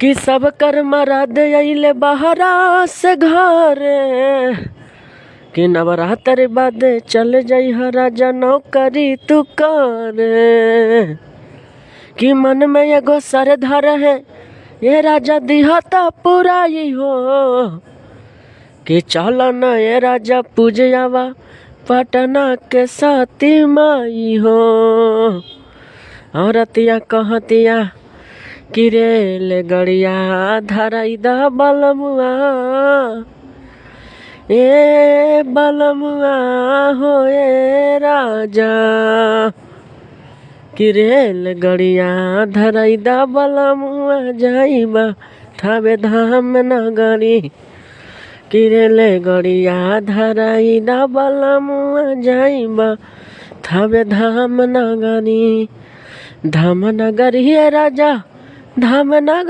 कि सब कर मराद अइले बहरा से घरे कि नवरात्र बाद चल जइह राजा नौकरी तू करे। कि मन में एगो श्रद्धा रहे ये राजा दिहता पुराई हो कि चल न ये राजा पूजयावा पटना के सती माई हो। औरतिया कहतिया कि रेल गड़िया धराई दा बलमुआ ए बलमुआ हो ए राजा कि रेल गड़िया धराई दा बलमुआ जाइबा थावे धाम नगरी। कि रेल गड़िया धराई दा बलमुआ जाइबा थावे धाम नगरी। धाम नगरी राजा धाम नगरी।